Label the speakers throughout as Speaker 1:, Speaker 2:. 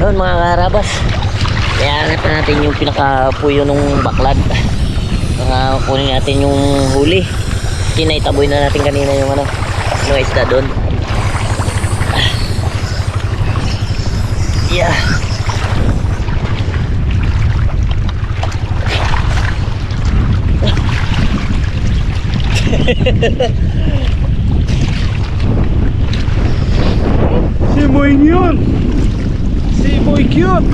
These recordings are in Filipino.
Speaker 1: Yun mga karabas, kaya natin natin yung pinakapuyo ng baklad para kunin natin yung huli. Tinaitaboy na natin kanina yung mga isda doon. Yeah.
Speaker 2: Si Boy yun! Si Boy cute!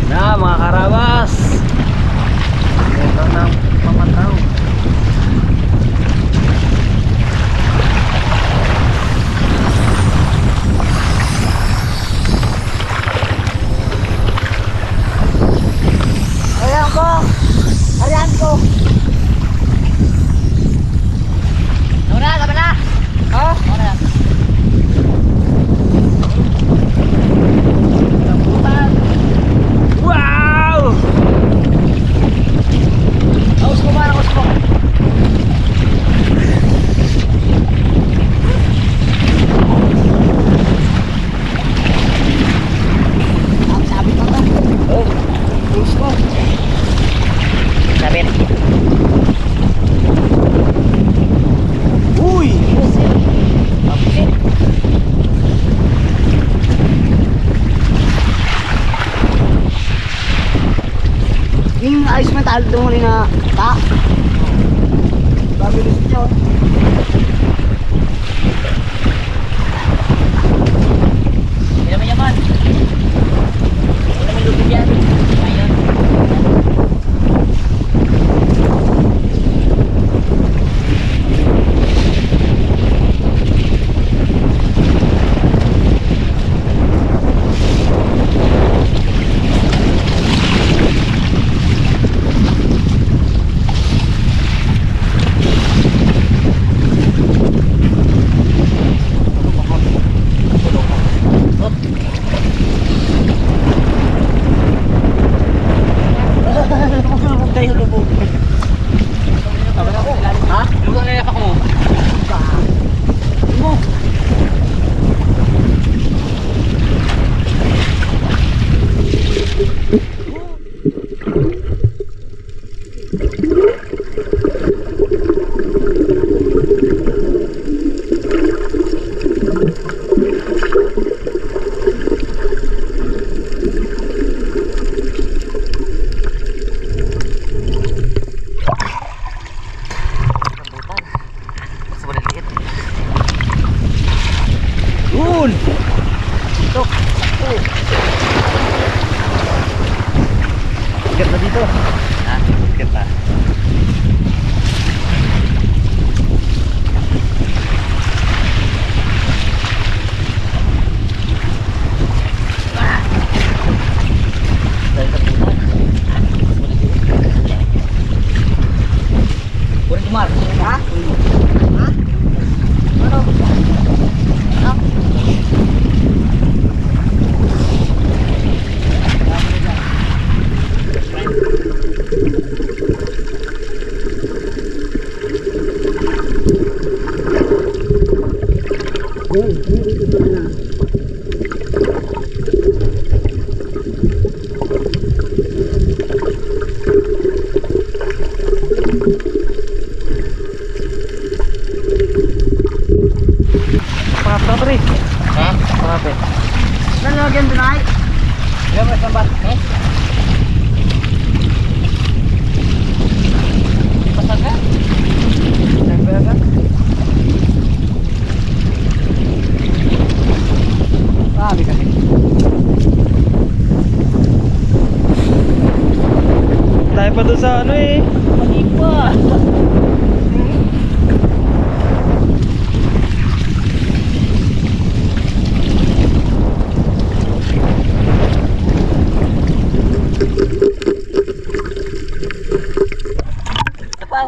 Speaker 2: Na mga karabas, ito na pamataw.
Speaker 1: Arian ko. Ora, tama na. Oh, ora.
Speaker 2: Wow!
Speaker 1: Aus mo. Ang sabi ko ta. Oh, aus mo. Sabit.
Speaker 2: Uy!
Speaker 1: Okay. Yung ayos mo talo doon na ta. Babilis niyo. Hindi naman yaman. Hindi naman lupit yan. Ayun. Ha? Lugang na yapak mo. Mo.
Speaker 2: Yun!
Speaker 1: Ito. Oh.
Speaker 2: Ikat na dito.
Speaker 1: Ha?
Speaker 2: Ikat na.
Speaker 1: Dahil sa puno. Kunin kumar. Ha? Ha? Ano? Ano?
Speaker 2: Pangapit pre.
Speaker 1: Ha?
Speaker 2: Pangapit.
Speaker 1: Lalagyan din ay.
Speaker 2: Ilan mo isang bat?
Speaker 1: Eh? Pasal ka?
Speaker 2: Isang bata? Sabi kasi. Tayo pa doon sa ano eh.
Speaker 1: Panipa. Kapal.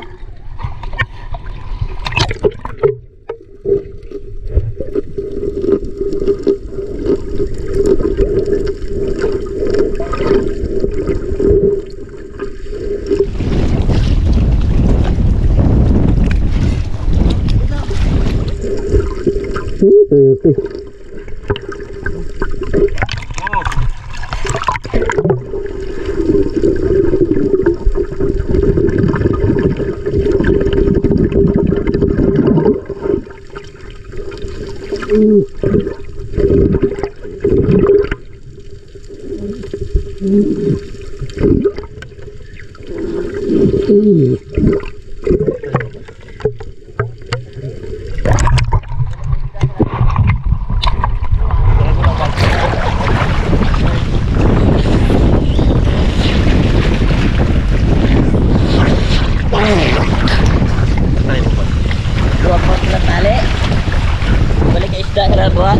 Speaker 1: Luwag mo sila tali. Balik ka isda ka na buha.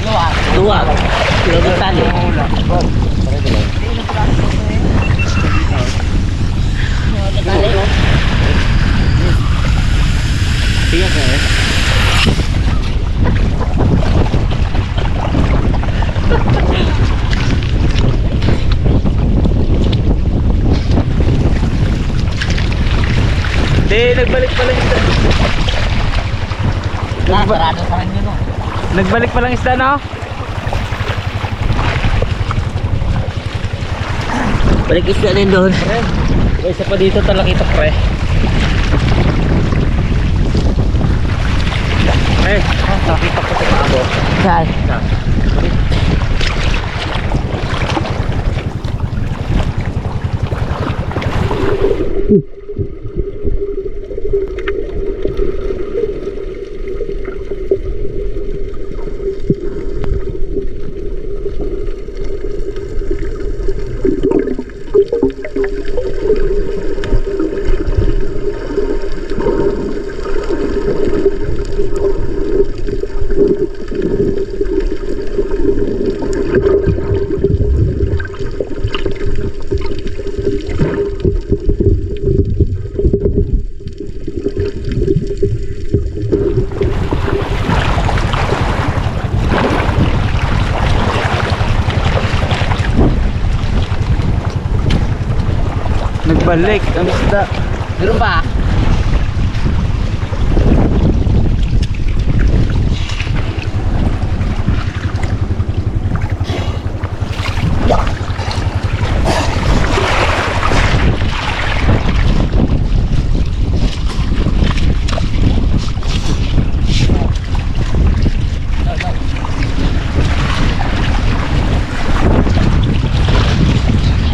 Speaker 1: Luwag. Luwag ang tali. Tali. Tiyak na eh.
Speaker 2: Hindi, nagbalik pa lang isda.
Speaker 1: Sarado pa rin yun.
Speaker 2: Nagbalik pa lang isda na.
Speaker 1: Balik isda din doon.
Speaker 2: May isa pa dito talakita pre. Pre, nakita ko sa tabo.
Speaker 1: Saan?
Speaker 2: Nagbalik ang isda.
Speaker 1: Meron ba?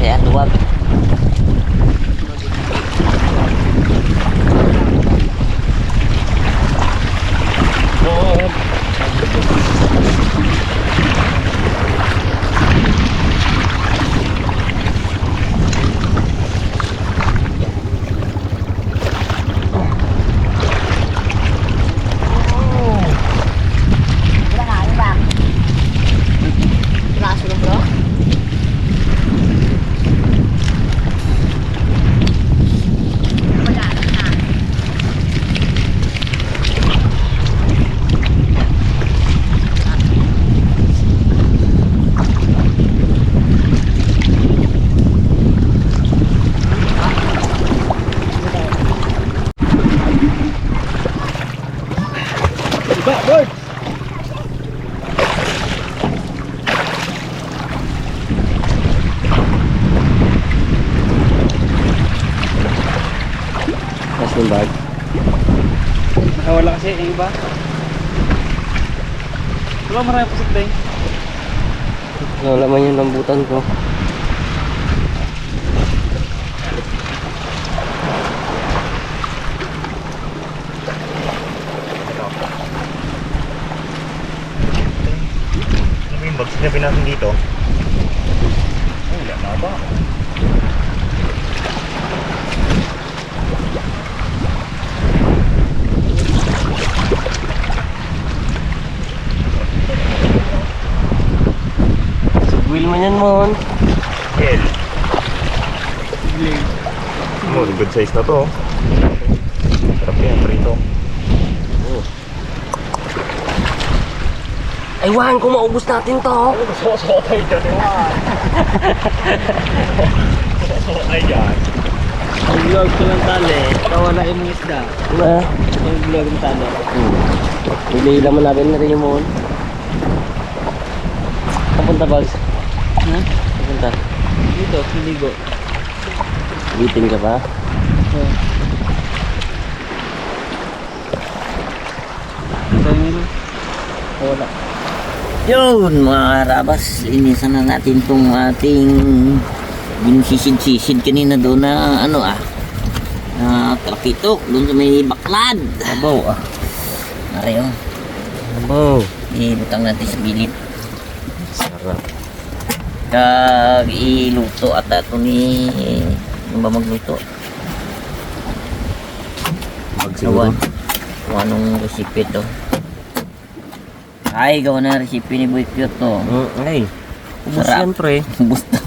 Speaker 1: Ayan, luwag.
Speaker 2: Isda, boy.
Speaker 1: Mas yung bag.
Speaker 2: Nakawala kasi yung iba. Wala marami pusik din.
Speaker 1: Wala man yung lambutan ko.
Speaker 3: Ano yung bags na natin dito? Ay, wala na ba?
Speaker 1: Wheel man yan, Mon.
Speaker 3: Hell. Oh, good size na to. Sarap yan, prito.
Speaker 1: Ay, Juan, kung maubos natin to.
Speaker 3: Suso tayo dyan, Juan. Suso tayo dyan.
Speaker 2: Ang vlog ko ng tali. Nawala yung isda.
Speaker 1: Diba?
Speaker 2: Yung vlog ng tali.
Speaker 1: Hindi naman natin na rin yung Mon. Saan punta, Bags?
Speaker 2: Ha?
Speaker 1: Saan punta?
Speaker 2: Dito, siligo.
Speaker 1: Bitin ka pa?
Speaker 2: Ito yun. Wala.
Speaker 1: Yun mga karabas, linisan na natin tong ating sisid kanina doon na ano na trapitok doon sa may baklad.
Speaker 2: Abaw ah.
Speaker 1: Nari
Speaker 2: Abaw.
Speaker 1: ibutang natin sa bilid.
Speaker 2: Sarap.
Speaker 1: Kag iluto at ato ni yung ba magluto?
Speaker 2: Magsiguro.
Speaker 1: Kung anong recipe to. Ay, gawa na recipe ni Boy Cute to.
Speaker 2: Ay. Ubus
Speaker 1: Sarap.
Speaker 2: yan, pre.
Speaker 1: Ubus to.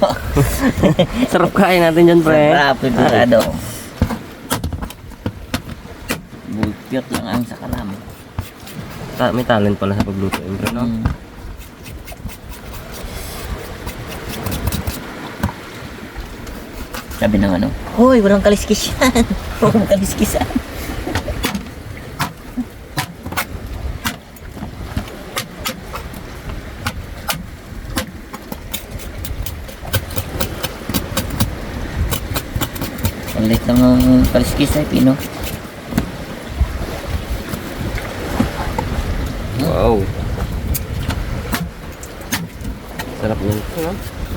Speaker 2: Sarap kain natin dyan, pre.
Speaker 1: Sarap, sigurado. Boy Cute lang ang sakalam.
Speaker 2: May talent pala sa pagluto, pre, no?
Speaker 1: Sabi ng ano, hoy, walang kaliskis yan. Walang kaliskis yan. Palit lang ang kaliskis ay Pino.
Speaker 2: Wow. Sarap yun. Ano?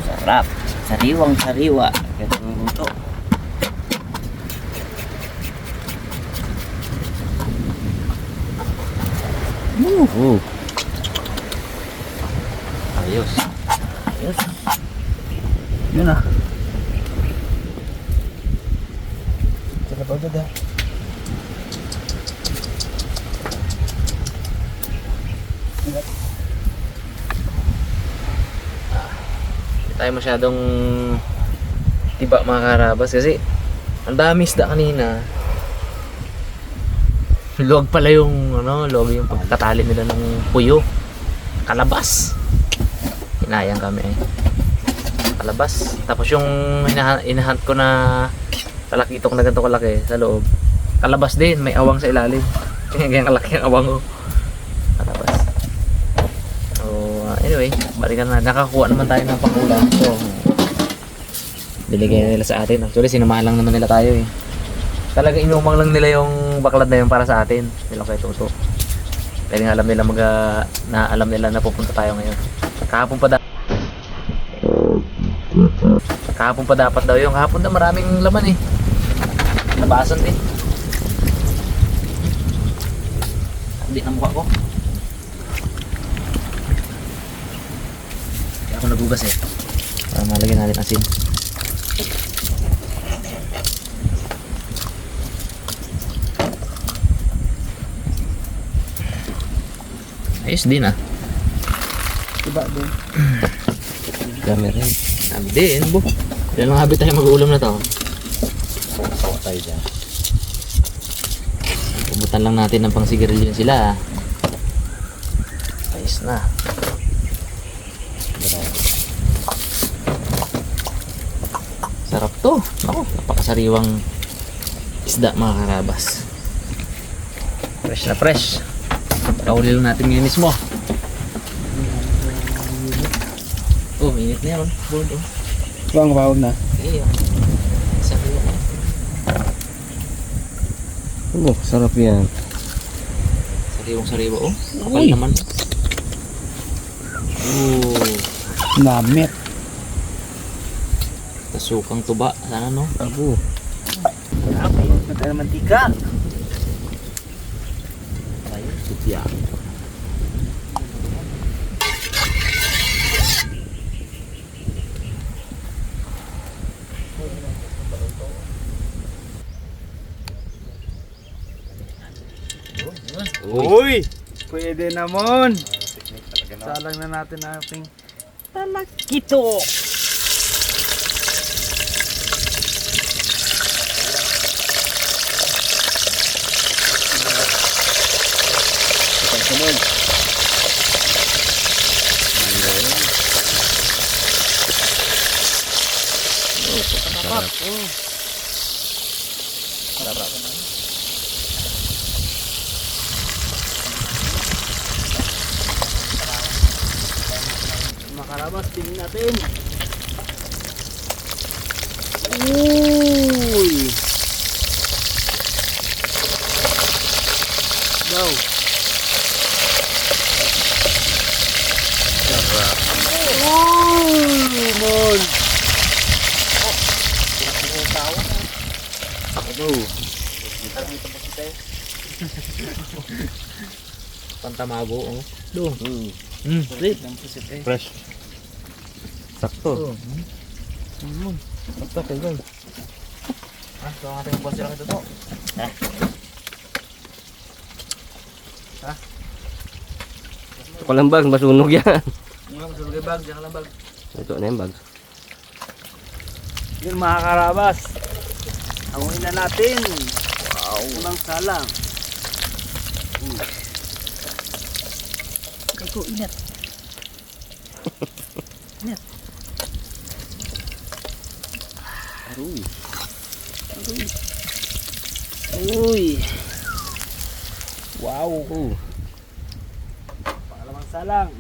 Speaker 1: Sarap. Sariwang sariwa. Kaya ang luto.
Speaker 2: Oh. Ayos.
Speaker 1: Ayos.
Speaker 2: Yun ah. Sarap agad ah. Tayo masyadong tiba mga karabas kasi ang dami isda kanina. Luwag pala yung luwag yung pagkatali nila ng puyo. Kalabas. Hinayang kami kalabas. Tapos yung inahunt ko na talakitong na ganito kalaki sa loob. Kalabas din, may awang sa ilalim. Ganyan kalaki ang awang ko. Kalabas. So anyway, balikan na. Nakakuha naman tayo ng pangulam. So biligay nila sa atin. Actually sinamahan lang naman nila tayo eh. Talaga inumang lang nila yung baklad na yun para sa atin. Nila kay Toto. Dahil nga alam nila na pupunta tayo ngayon. Kahapon pa dapat daw yung kahapon na maraming laman eh. Nabasan din. Hindi na mukha ko. Kaya ako nagugas eh. Para malagyan natin asin. Ayos din ah.
Speaker 3: Diba din?
Speaker 2: Dami rin.
Speaker 3: Dami din, bo.
Speaker 2: Ilan lang habit tayo mag-uulam na to.
Speaker 3: Tawa tayo dyan.
Speaker 2: Pubutan lang natin ng pangsigarilyo sila. Ayos na. Sarap to. Ako, napakasariwang isda mga karabas. Fresh na fresh. Kauli lang natin ngayon mismo. Oh, minit na yun. Bold oh.
Speaker 3: Bang, bawag na.
Speaker 2: Okay, oh. Sariwa na.
Speaker 3: Oh, sarap yan.
Speaker 2: Sariwang sariwa oh. Kapal naman. Oh.
Speaker 3: Namit.
Speaker 2: Kasukang tuba. Sana no?
Speaker 3: Abo.
Speaker 1: Ito na mantika.
Speaker 2: Sutya.
Speaker 3: Uy! Pwede naman. Salang na natin ang ating talakito.
Speaker 2: Makarabas, tingin natin.
Speaker 3: Uy!
Speaker 2: Daw. Pantamago, oh. Do.
Speaker 1: Lit.
Speaker 3: Fresh.
Speaker 1: Sakto.
Speaker 2: Basta kayo guys. Ah, ito ang ating boss lang ito to.
Speaker 1: Ako lang bag, masunog yan.
Speaker 2: Yung lang, sulugay bag, diyan lang bag.
Speaker 1: Ito na yung bag.
Speaker 4: Yun mga karabas. Hanguin na natin. Wow. Unang salang.
Speaker 2: Ito, inat.
Speaker 1: Aruy.
Speaker 4: Uy. Wow.
Speaker 1: Oh.
Speaker 4: Pangalawang salang.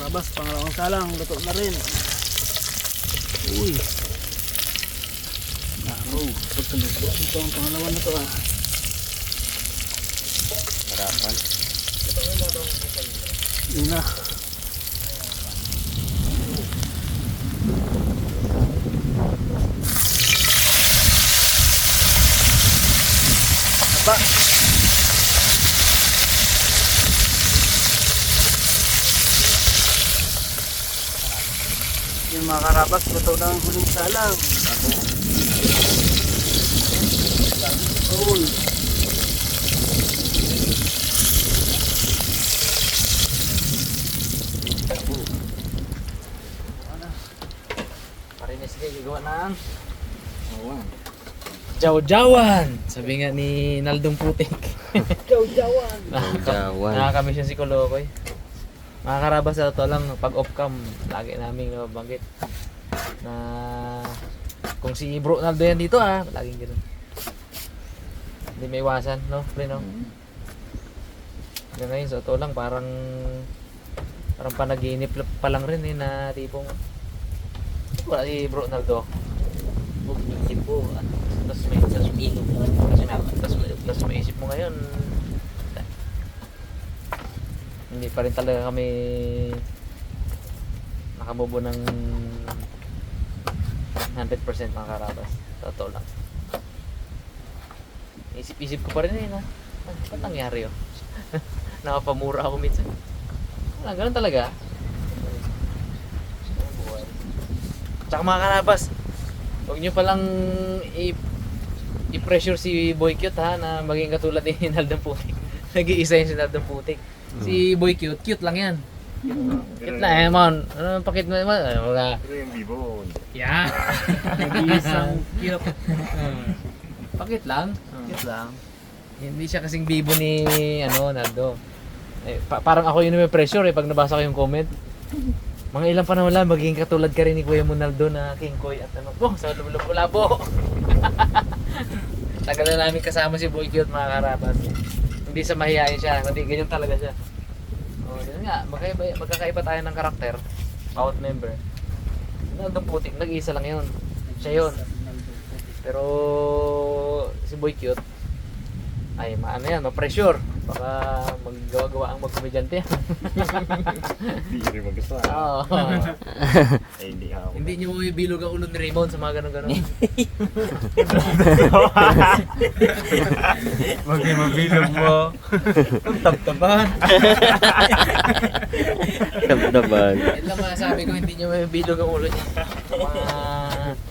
Speaker 4: Makarabas, pangalawang salang, luto na rin. Uy. Nako, pagkaluto. Ito ang pangalawa na to ah.
Speaker 1: Harapan.
Speaker 4: Yun na. Apa? Yung mga karabas, luto na ang huling salang. Uy.
Speaker 2: Parinis kayo, gagawa ng Jaw-jawan! Sabi nga ni Naldong Putik.
Speaker 4: Jaw-jawan.
Speaker 1: Jawan.
Speaker 2: Nakakamiss yun si Kolokoy. Mga karabas sa to lang, pag off-cam, lagi namin nababanggit na kung si Bro Naldo yan dito laging gano'n. Hindi may iwasan, no? Pre, no? Hanggang ngayon, sa to lang, parang panaginip pa lang rin na tipong wala si Bro Naldo.
Speaker 1: Huwag niyo po.
Speaker 2: Tapos may
Speaker 1: Ilog.
Speaker 2: Tapos may isip mo ngayon, hindi pa rin talaga kami nakabobo ng 100% mga karabas. Totoo lang. Isip-isip ko pa rin ba't nangyari yun? Nakapamura ako minsan. Ganun talaga. Tsaka mga karabas, huwag nyo palang i-pressure si Boy Cute na maging katulad ni Naldong Putik. Nag-iisa yun si Naldong Putik. Si Boy Cute, cute lang yan. Cute lang man. Ano pakit mo naman?
Speaker 3: Pero yung bibo.
Speaker 2: Yeah. Nag-iisang cute. Pakit lang. Cute lang. Hindi siya kasing bibo ni Naldo. Parang ako yun may pressure pag nabasa ko yung comment. Mga ilang panahon lang, magiging katulad ka rin ni Kuya Monaldo na King Koy at sa labo. Tagal na namin kasama si Boy Cute mga karabas. Hindi sa mahihayin siya, hindi ganyan talaga siya. Ganyan nga, magkakaiba tayo ng karakter, bawat member. Naldong Putik, nag-iisa lang yun. Siya yun. Pero si Boy Cute, ay ma-pressure. Baka maggawa-gawa ang magkomedyante.
Speaker 3: Hindi rin magusto.
Speaker 2: Oo.
Speaker 3: Eh, hindi ako.
Speaker 2: Hindi niyo bilog ang ulo ni Raymond sa mga ganun-ganun.
Speaker 4: Wag niyo mabilog mo. Tabtaban.
Speaker 1: Tabtaban.
Speaker 2: Yan lang masasabi ko, hindi niyo bilog ang ulo niya. Mga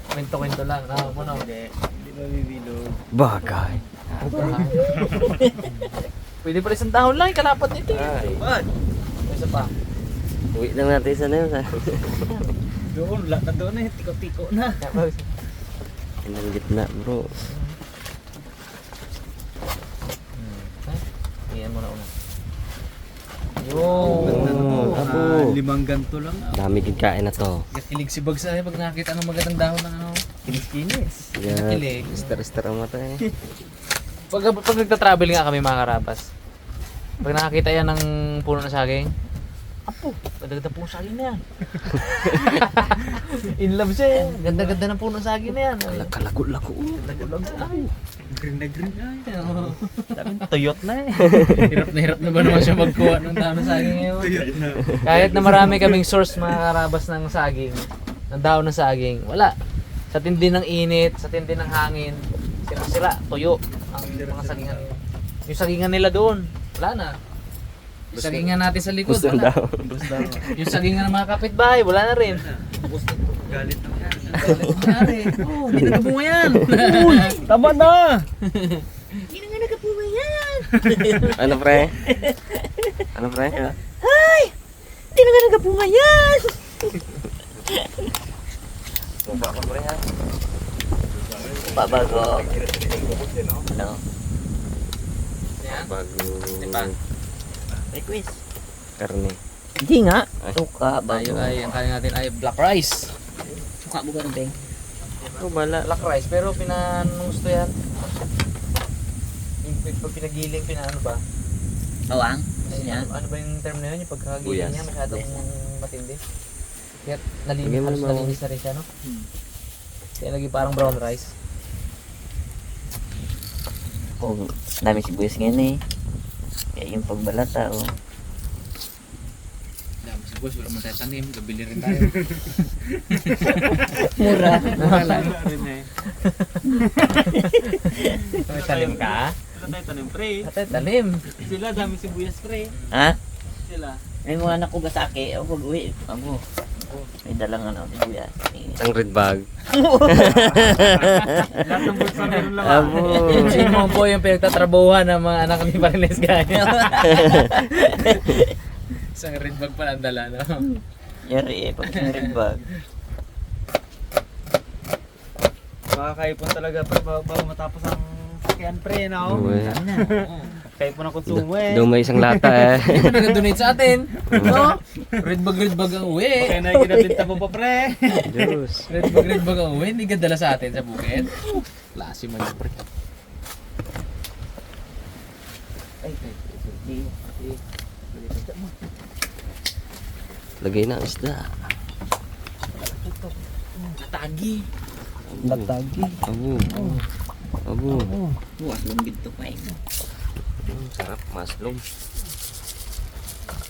Speaker 2: kwento-kwento lang.
Speaker 4: Hindi mabibilog.
Speaker 1: Bagay.
Speaker 2: Pwede pala isang dahon lang, kalapat nito.
Speaker 4: Bad.
Speaker 2: Isa pa.
Speaker 1: Uwi lang natin sa na yun.
Speaker 4: Doon, lahat na doon tiko-tiko na.
Speaker 1: Inang gitna bro.
Speaker 2: Iyan mo na una.
Speaker 1: Oh, abo.
Speaker 4: 5 ganto lang.
Speaker 1: Dami din kain na to.
Speaker 2: Kilig si Bags pag nakakita ng magandang dahon ng
Speaker 4: Kinis-kinis.
Speaker 1: Yan.
Speaker 2: Kilig.
Speaker 1: Star ang mata eh.
Speaker 2: Pag nagta-travel nga kami mga karabas, pag nakakita yan ng puno ng saging, Apo, ganda-ganda po ng saging na yan. In love siya eh. Ganda-ganda ng puno ng saging na yan.
Speaker 1: Kalago-lago.
Speaker 2: Ay,
Speaker 4: Green na green na.
Speaker 3: Tuyot na eh.
Speaker 2: hirap na ba naman siya magkuha ng dahon ng saging ngayon? Kahit na marami kaming source makarabas ng saging, ng dahon ng saging, wala. Sa tindi ng init, sa tindi ng hangin, sira-sira, tuyo ang mga sagingan. Yung sagingan nila doon, wala na. Yung sagingan natin sa likod, wala. Yung sagingan ng mga kapitbahay, wala na rin.
Speaker 4: Galit na yan.
Speaker 2: Oh, hindi na kabunga yan.
Speaker 4: Tama na!
Speaker 1: Hindi na nga nagkapunga yan.
Speaker 5: Ano pre? Ano pre?
Speaker 1: Ay! Hindi na nga nagkapunga yan.
Speaker 5: Bumba ka pre ha?
Speaker 1: Babago. Ano?
Speaker 5: Bago
Speaker 1: Request.
Speaker 5: karne.
Speaker 1: Hindi nga. Tuka,
Speaker 2: Tayo
Speaker 1: bago.
Speaker 2: ay, ang kain natin ay black rice.
Speaker 1: Tuka mo ganun, Beng.
Speaker 5: Oh, bala.
Speaker 2: Black rice, pero pinangusto yan. Yung pag pinagiling, ano ba?
Speaker 1: Bawang? Ano yan?
Speaker 2: Ano ba yung term na yun? Yung pagkagiling
Speaker 5: Buyas.
Speaker 2: niya masyadong matindi. Kaya
Speaker 5: Lagyan mo
Speaker 2: halos
Speaker 5: naman.
Speaker 2: nalinis na rin siya, no? Kaya lagi parang brown rice.
Speaker 1: Oh, dami sibuyas ngayon eh. Kaya yung pagbalata, oh.
Speaker 2: Dami si boss, wala man tayo tanim. Gabili rin tayo.
Speaker 1: Mura.
Speaker 2: May tanim ka?
Speaker 4: Wala tayo tanim, pre.
Speaker 2: Ate, tanim.
Speaker 4: Sila, dami sibuyas, pre.
Speaker 1: Ha?
Speaker 4: Sila.
Speaker 1: May mga anak ko gasake. O, pag-uwi. Amo. May dalang ano, sibuyas.
Speaker 5: Ang red bag.
Speaker 4: Lahat ng bulsa meron lang.
Speaker 5: Abo.
Speaker 2: Si mo po yung pinagtatrabuhan ng mga anak ni Parines Gaya. Isang red bag pala ang dala, no?
Speaker 1: Yari eh, pag red bag.
Speaker 4: Makakaipon talaga, pre, bago matapos ang sakyan, pre, no?
Speaker 5: Uwe.
Speaker 4: Kaipon ang konsumo, eh.
Speaker 5: Daw may isang lata eh.
Speaker 2: Hindi pa nag-donate sa atin. No? Red bag ang uwi.
Speaker 4: Kaya na ginabinta mo pa, pre.
Speaker 5: Diyos.
Speaker 2: Red bag ang uwi. Hindi ka dala sa atin sa bukid. Klase man yung pre.
Speaker 5: Lagay na ang isda.
Speaker 2: Tagi.
Speaker 1: Batagi.
Speaker 5: Abo. Abo.
Speaker 1: Buwas lumbid to pa eh.
Speaker 5: Sarap. Maslom.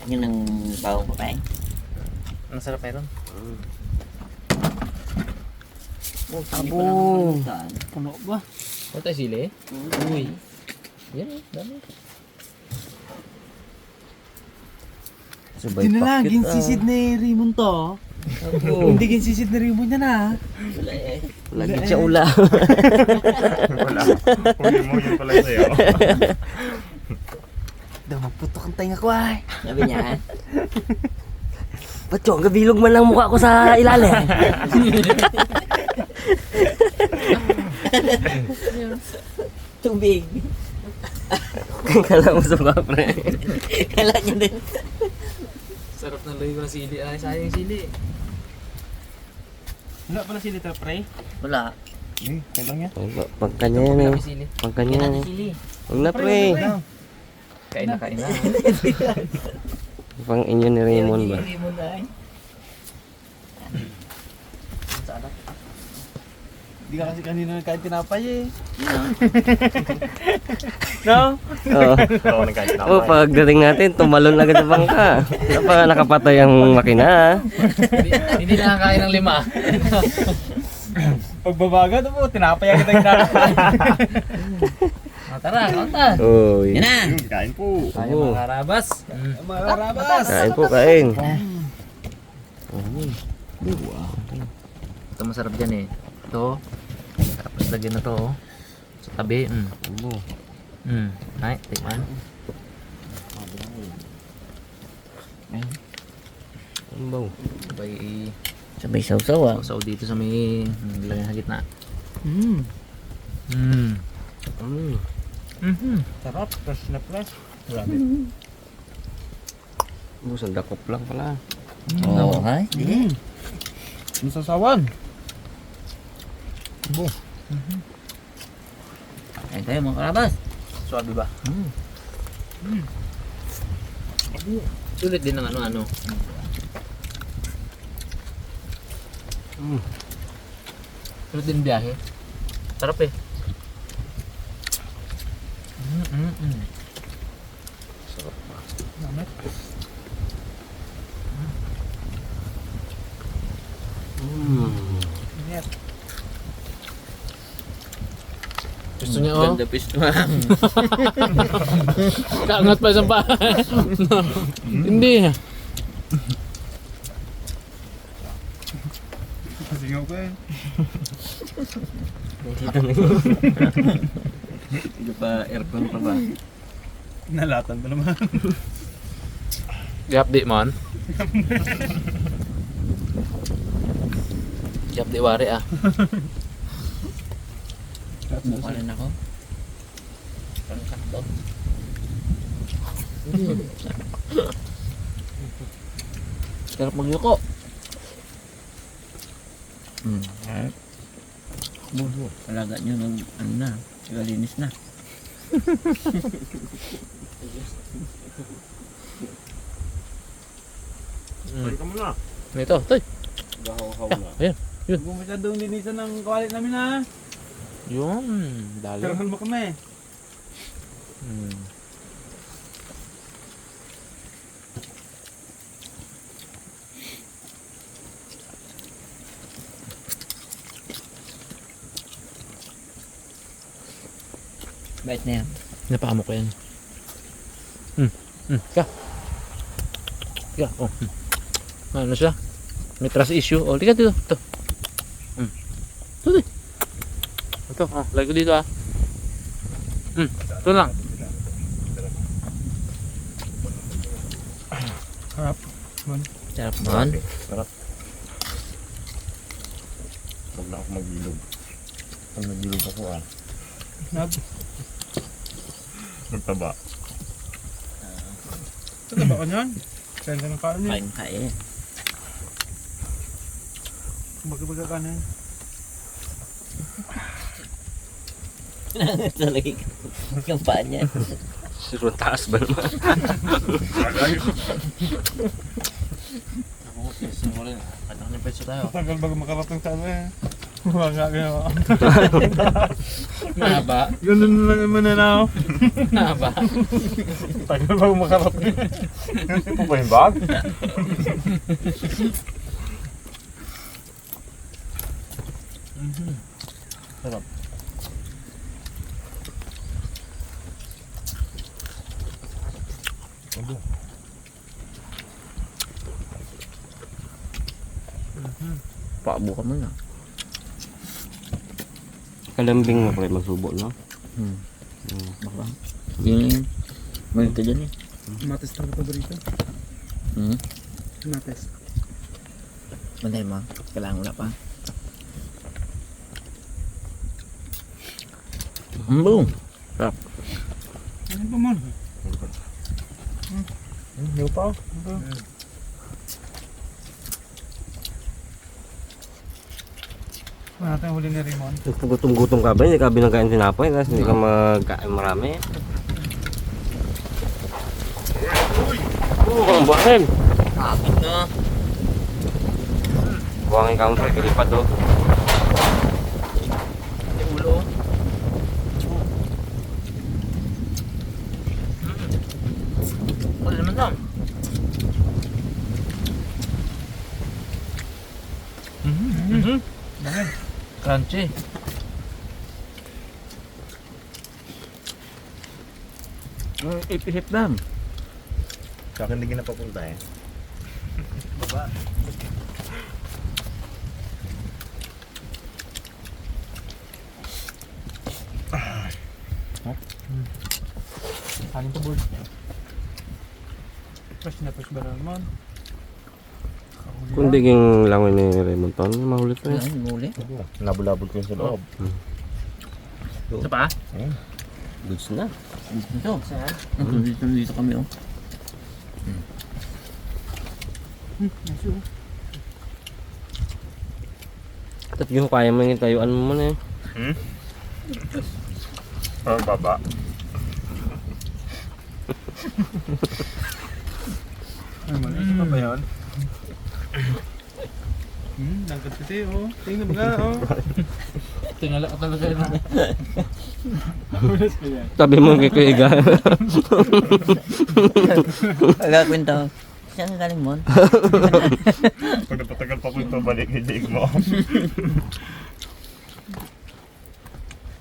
Speaker 1: Yun ang bawang pa eh.
Speaker 2: Ang sarap meron.
Speaker 1: Abo.
Speaker 4: Puno ba?
Speaker 2: Ano tayo sili? Uy. Yan eh. Dami.
Speaker 5: Subay
Speaker 4: Hindi na lang,
Speaker 5: pakit,
Speaker 4: ginsisid ni Raymond to. Hindi ginsisid ni Raymond yan, ha?
Speaker 1: Wala eh.
Speaker 5: Lagi siya ula.
Speaker 3: Wala. Huli mo yun pala sa'yo.
Speaker 4: Daw, magputok ang tainga ko, ay.
Speaker 1: Sabi niya,
Speaker 5: Ba't yung gabilog man lang mukha ko sa ilalim?
Speaker 1: tubig.
Speaker 5: Kala mo sa mga pre.
Speaker 1: Kala niya din.
Speaker 2: Sarap ng luwi ko ng sili. Ay, sayang yung sili.
Speaker 4: Wala pala si Little Pre.
Speaker 1: Wala.
Speaker 3: Kaya lang yan.
Speaker 5: Pagkanya yan eh.
Speaker 2: Dami sili.
Speaker 5: Pagkanya
Speaker 1: Kaya
Speaker 5: yan
Speaker 1: na
Speaker 5: eh.
Speaker 1: sili.
Speaker 5: Huwag na pre.
Speaker 2: Kain na.
Speaker 5: Pang inyo ni Raymond ba?
Speaker 1: Raymond ay.
Speaker 4: Hindi ka kasi kanina nagkain tinapay, eh.
Speaker 1: No?
Speaker 5: Oo.
Speaker 3: Ito ako nagkain
Speaker 5: Oh, pagdating natin, tumalon agad sa bangka. Napaka nakapatay ang makina ah.
Speaker 2: Hindi nakakain ng 5.
Speaker 4: Pagbabaga, ito po, tinapay ang kita ginagawa.
Speaker 2: Tara, kaunta.
Speaker 5: Uy.
Speaker 1: Yan na.
Speaker 3: Kain po.
Speaker 2: Tayo
Speaker 5: Oo.
Speaker 2: mga karabas.
Speaker 4: Mga karabas.
Speaker 5: Kain po, kain.
Speaker 2: Ito masarap dyan eh. Ito. Tapos lagyan na to oh. Sa tabi.
Speaker 5: Abo.
Speaker 2: Ay, tikman.
Speaker 5: Ang baw.
Speaker 2: Sabay
Speaker 1: Sabay sausaw ah.
Speaker 2: sausaw dito sa may lagyan sa gitna. Mm.
Speaker 4: Sarap, fresh na fresh.
Speaker 5: Busang dakop lang pala.
Speaker 1: Oo, ha? Hindi.
Speaker 4: Masasawan.
Speaker 1: Ayun tayo mga karabas.
Speaker 2: Suwabe ba? Sulit din ng ano-ano. Sulit din biyahe. Sarap eh. Gusto niya oh.
Speaker 1: Ganda pisto.
Speaker 2: Kaangat pa isang pa. Hindi.
Speaker 4: Kasingaw ko eh.
Speaker 5: Hindi pa aircon pa ba?
Speaker 4: Nalatan pa naman.
Speaker 2: I-update mo. I-update wari ah.
Speaker 1: Mukha rin ako. Parang sakto. Sarap magyuko. Buho. Alaga nyo ng ano na. Sigalinis na.
Speaker 3: Balik ka muna.
Speaker 2: Ito, toy.
Speaker 3: Gahaw-haw na.
Speaker 2: Ayan.
Speaker 4: Huwag mo masyadong linisan ng kawalit namin ha.
Speaker 2: Yun. Dali.
Speaker 4: Tirahan mo kami.
Speaker 1: Bait na yan.
Speaker 2: Napakamok ko yan. Ka. Ka. Oh. Ano siya? May trust issue. Oh, likat dito. Ito. Ito. Ito. Oh, lagi ko dito ah. Ito lang.
Speaker 1: Sarap man.
Speaker 3: Sarap. Huwag na ako magbilog. Pag nagbilog ako magtaba.
Speaker 4: Tata ba ka niyan? Senda ng kain niya.
Speaker 1: Kain.
Speaker 4: Baga-baga ka na.
Speaker 1: Talaga yung paa niya.
Speaker 5: Sobrang taas ba naman?
Speaker 2: Ako, peso mo rin. Kata ng peso tayo.
Speaker 4: Tagal bago makarating sa ano eh. Wala nga.
Speaker 2: Mahaba.
Speaker 4: Ganun na naman na ako.
Speaker 2: Mahaba.
Speaker 4: Tagal bago makarating.
Speaker 3: Ito ba yung bag?
Speaker 2: Sarap.
Speaker 1: Paabo ka muna.
Speaker 5: Kalambing na pala magsubo, no?
Speaker 1: Baka. Yun. Maganda dyan eh.
Speaker 4: Mates talaga paborito. Mates.
Speaker 1: Banday mo. Kailangan wala pa. Boom. Sarap.
Speaker 4: Ano pa man? Hindi pa. Wala tayong huli ni Raymond.
Speaker 5: Gutom-gutom ka ba? Hindi ka binagain tinapay, tapos hindi ka magkain marami. Ang buhangin.
Speaker 1: Kapit na.
Speaker 5: Buhangin ka mo sa kilipad, oh.
Speaker 2: Yung ulo. Wala naman tam. Crunchy.
Speaker 1: Ipihip dam.
Speaker 3: Sa akin hindi na papunta eh.
Speaker 4: Kanin pa board. Fresh na fresh ba naman?
Speaker 5: Kung diging langoy ni Raymond Ton, mahulit na yun.
Speaker 1: Ay, muli.
Speaker 3: Nabulabog ko yun sa loob.
Speaker 2: Ito pa?
Speaker 5: Goods na.
Speaker 1: Dito. Dito kami oh.
Speaker 5: At yung kaya mo yung tayuan mo muna eh.
Speaker 3: Parang baba.
Speaker 4: Ito pa ba yun? Langkat kasi oh. Tingnan mo nga oh.
Speaker 2: Tingala ka talaga yun.
Speaker 5: Sabi mo kay Kuya.
Speaker 1: Pagkakwento. Saan ka galing mo?
Speaker 3: Pag napatagal pa po ito, balik hilig mo.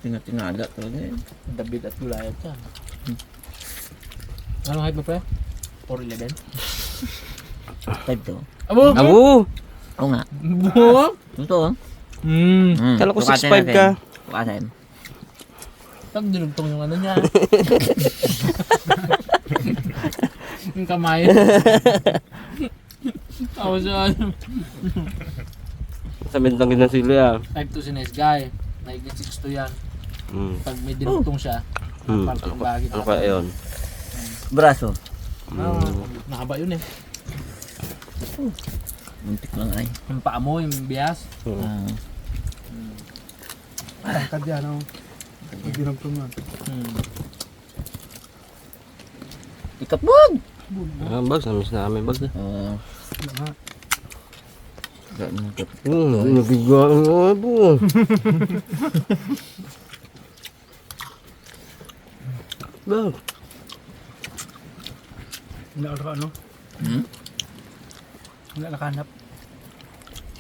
Speaker 1: Tinga-tingaga talaga eh.
Speaker 2: David at Goliath siya. Anong height mo pre? 4'11"?
Speaker 1: 5'2".
Speaker 2: Abo!
Speaker 5: Abo!
Speaker 1: Oo nga.
Speaker 2: Buo!
Speaker 1: Totoo.
Speaker 5: Kala ko 6'5 ka.
Speaker 1: Tukasin.
Speaker 2: Pag dinugtong yung ano niya. Yung kamay. Ako siya ano.
Speaker 5: Sa bintang ng sili ah.
Speaker 2: 5'2" si nice guy. Naigit 6'2" yan. Pag may dinugtong siya, parte yung bahagi
Speaker 5: Ano kaya yun?
Speaker 1: Braso.
Speaker 2: Nakaba yun eh.
Speaker 1: Muntik lang ay.
Speaker 2: Yung paa mo, yung bias.
Speaker 4: Langkat yan oh. Ginagtong man.
Speaker 1: Ikapag!
Speaker 5: Bags, namiss na kami bags.
Speaker 1: Oo.
Speaker 5: Nabigaan mo po. Bag.
Speaker 4: Wala ka ano? Wala nakahanap.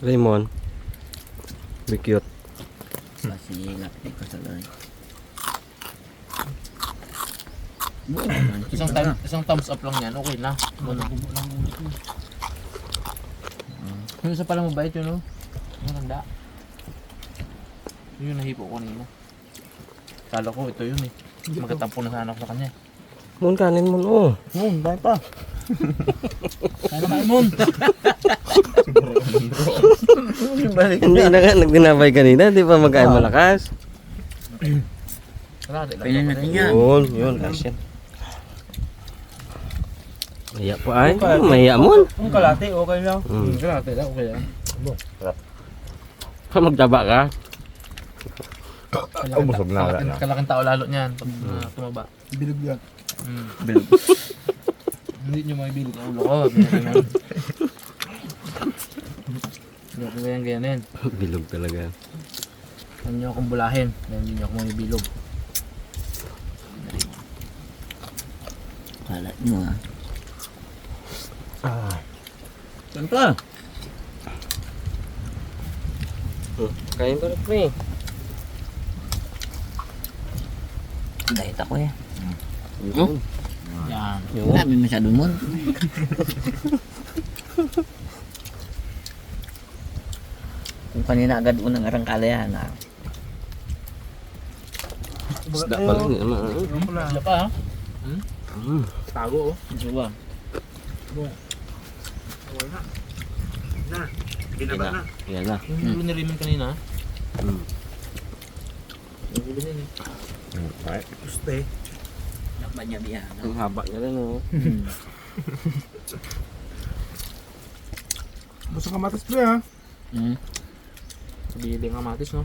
Speaker 5: Raymond. Be cute.
Speaker 1: Kasi lapit ko sa lari.
Speaker 2: Isang thumbs up lang yan, okay na. Muna. Yung isa palang mabait yun, no? Maganda. Yun yung nahipo ko kanina. Kala ko ito yun eh. Magkatampo na sana ako sa kanya.
Speaker 5: Mun kanin mo no.
Speaker 1: Dahil pa.
Speaker 2: Kaya na Mon!
Speaker 5: Hindi na nga nagdinabay kanina, di pa magkain malakas.
Speaker 1: Pinin natin yan.
Speaker 5: Yun, kasyan. Maya po ay, maya mo.
Speaker 4: Kung kalate, okay lang.
Speaker 2: Grabe lang, okay lang.
Speaker 5: Magtaba ka.
Speaker 3: Busog na, wala na.
Speaker 2: Kalaking tao lalo niyan pag tumaba.
Speaker 4: Bilog yan.
Speaker 1: Bilog.
Speaker 2: Hindi nyo mabibilog ang ulo ko. Ganyan. Ganyan.
Speaker 5: Bilog talaga.
Speaker 2: Huwag nyo akong bulahin. Hindi nyo ako mabibilog.
Speaker 1: Kalat mo ah. Saan ka?
Speaker 5: Kain pa rin pre.
Speaker 1: Dahit ako eh.
Speaker 2: Yan.
Speaker 1: Dami masyado mo. Kung kanina agad unang arangkala yan ah.
Speaker 5: Isda pa rin naman.
Speaker 2: Sila pa ha? Tago oh.
Speaker 1: Diba?
Speaker 3: Binaba na.
Speaker 5: Yan na.
Speaker 2: Yung hulo ni Raymond kanina. Yung hulo niya
Speaker 3: Ay,
Speaker 4: Guste.
Speaker 1: Nakbanyabi ah.
Speaker 5: Ang haba niya rin oh.
Speaker 4: Basta kamatas pre ha.
Speaker 2: Sabili ng kamatis no?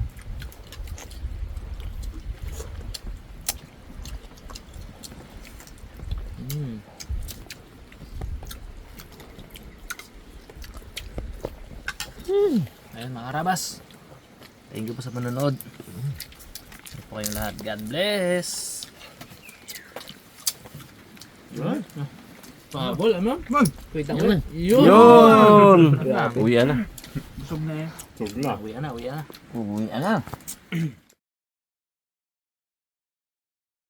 Speaker 2: Ayun mga karabas. Thank you po sa panonood. Ito po kayong lahat. God bless. Yun. Pabol, ano? Wait ako.
Speaker 5: Yun! Uwi na.
Speaker 4: Busog na eh.
Speaker 3: busog na.
Speaker 2: Uwi na.
Speaker 1: Uy, ano?